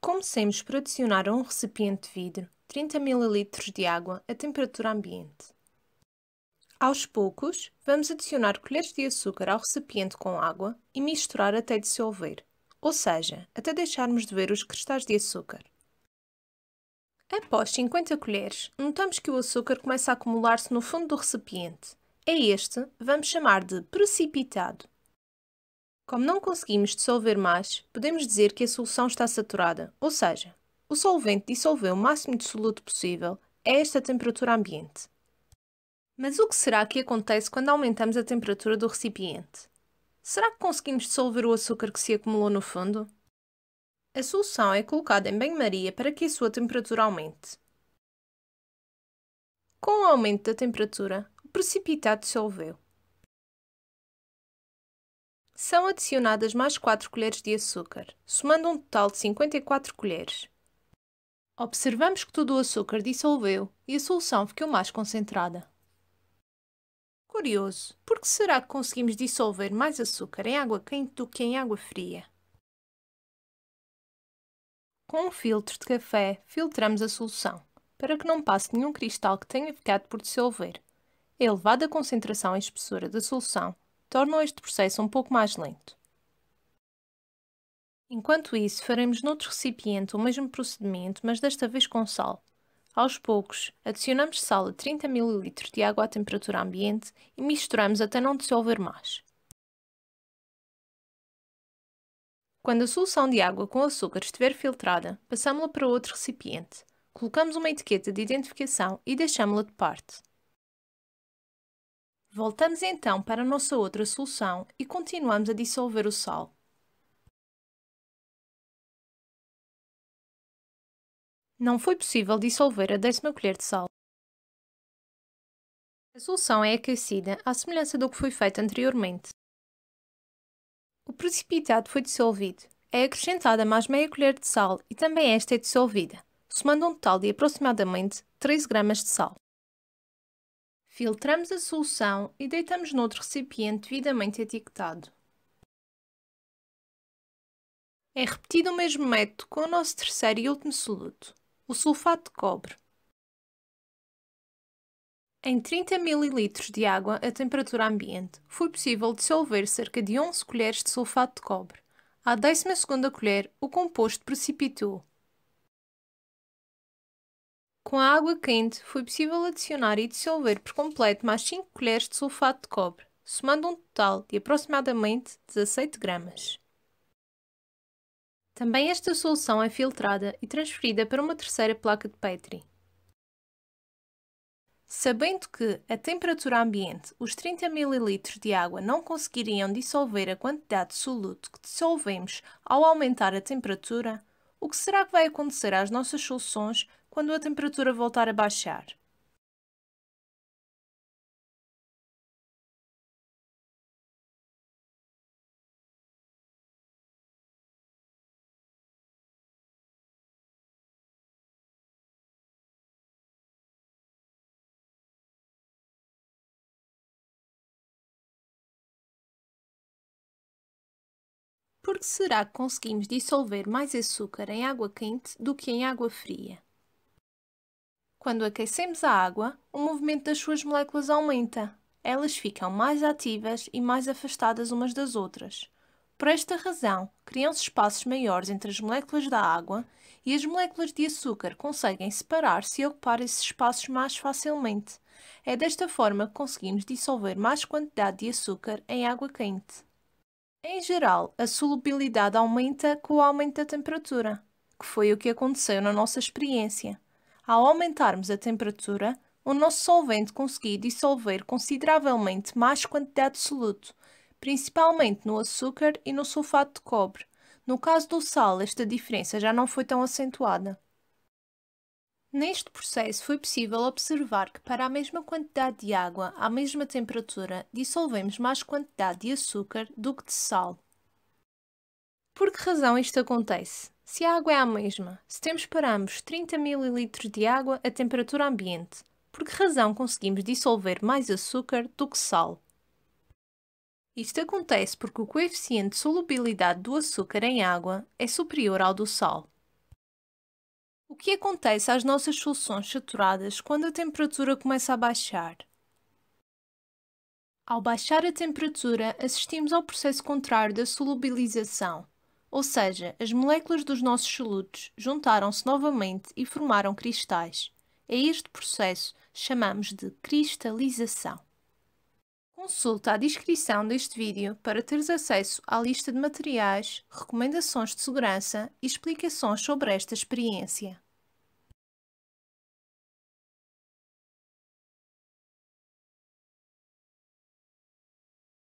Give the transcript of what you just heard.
Comecemos por adicionar a um recipiente de vidro 30 ml de água a temperatura ambiente. Aos poucos, vamos adicionar colheres de açúcar ao recipiente com água e misturar até dissolver, ou seja, até deixarmos de ver os cristais de açúcar. Após 50 colheres, notamos que o açúcar começa a acumular-se no fundo do recipiente. A este vamos chamar de precipitado. Como não conseguimos dissolver mais, podemos dizer que a solução está saturada, ou seja, o solvente dissolveu o máximo de soluto possível a esta temperatura ambiente. Mas o que será que acontece quando aumentamos a temperatura do recipiente? Será que conseguimos dissolver o açúcar que se acumulou no fundo? A solução é colocada em banho-maria para que a sua temperatura aumente. Com o aumento da temperatura, o precipitado dissolveu. São adicionadas mais 4 colheres de açúcar, somando um total de 54 colheres. Observamos que todo o açúcar dissolveu e a solução ficou mais concentrada. Curioso, por que será que conseguimos dissolver mais açúcar em água quente do que em água fria? Com um filtro de café, filtramos a solução, para que não passe nenhum cristal que tenha ficado por dissolver. A elevada concentração e espessura da solução tornam este processo um pouco mais lento. Enquanto isso, faremos noutro recipiente o mesmo procedimento, mas desta vez com sal. Aos poucos, adicionamos sal a 30 ml de água à temperatura ambiente e misturamos até não dissolver mais. Quando a solução de água com açúcar estiver filtrada, passamos-la para outro recipiente. Colocamos uma etiqueta de identificação e deixamos-la de parte. Voltamos então para a nossa outra solução e continuamos a dissolver o sal. Não foi possível dissolver a 10ª colher de sal. A solução é aquecida à semelhança do que foi feito anteriormente. O precipitado foi dissolvido. É acrescentada mais meia colher de sal e também esta é dissolvida, somando um total de aproximadamente 13 gramas de sal. Filtramos a solução e deitamos noutro recipiente devidamente etiquetado. É repetido o mesmo método com o nosso terceiro e último soluto, o sulfato de cobre. Em 30 ml de água a temperatura ambiente, foi possível dissolver cerca de 11 colheres de sulfato de cobre. À 12ª colher, o composto precipitou. Com a água quente, foi possível adicionar e dissolver por completo mais 5 colheres de sulfato de cobre, somando um total de aproximadamente 17 gramas. Também esta solução é filtrada e transferida para uma terceira placa de Petri. Sabendo que, a temperatura ambiente, os 30 ml de água não conseguiriam dissolver a quantidade de soluto que dissolvemos ao aumentar a temperatura, o que será que vai acontecer às nossas soluções quando a temperatura voltar a baixar? Por que será que conseguimos dissolver mais açúcar em água quente do que em água fria? Quando aquecemos a água, o movimento das suas moléculas aumenta. Elas ficam mais ativas e mais afastadas umas das outras. Por esta razão, criam-se espaços maiores entre as moléculas da água e as moléculas de açúcar conseguem separar-se e ocupar esses espaços mais facilmente. É desta forma que conseguimos dissolver mais quantidade de açúcar em água quente. Em geral, a solubilidade aumenta com o aumento da temperatura, que foi o que aconteceu na nossa experiência. Ao aumentarmos a temperatura, o nosso solvente conseguia dissolver consideravelmente mais quantidade de soluto, principalmente no açúcar e no sulfato de cobre. No caso do sal, esta diferença já não foi tão acentuada. Neste processo foi possível observar que para a mesma quantidade de água à mesma temperatura dissolvemos mais quantidade de açúcar do que de sal. Por que razão isto acontece? Se a água é a mesma, se temos para ambos 30 ml de água a temperatura ambiente, por que razão conseguimos dissolver mais açúcar do que sal? Isto acontece porque o coeficiente de solubilidade do açúcar em água é superior ao do sal. O que acontece às nossas soluções saturadas quando a temperatura começa a baixar? Ao baixar a temperatura, assistimos ao processo contrário da solubilização, ou seja, as moléculas dos nossos solutos juntaram-se novamente e formaram cristais. A este processo chamamos de cristalização. Consulta a descrição deste vídeo para teres acesso à lista de materiais, recomendações de segurança e explicações sobre esta experiência.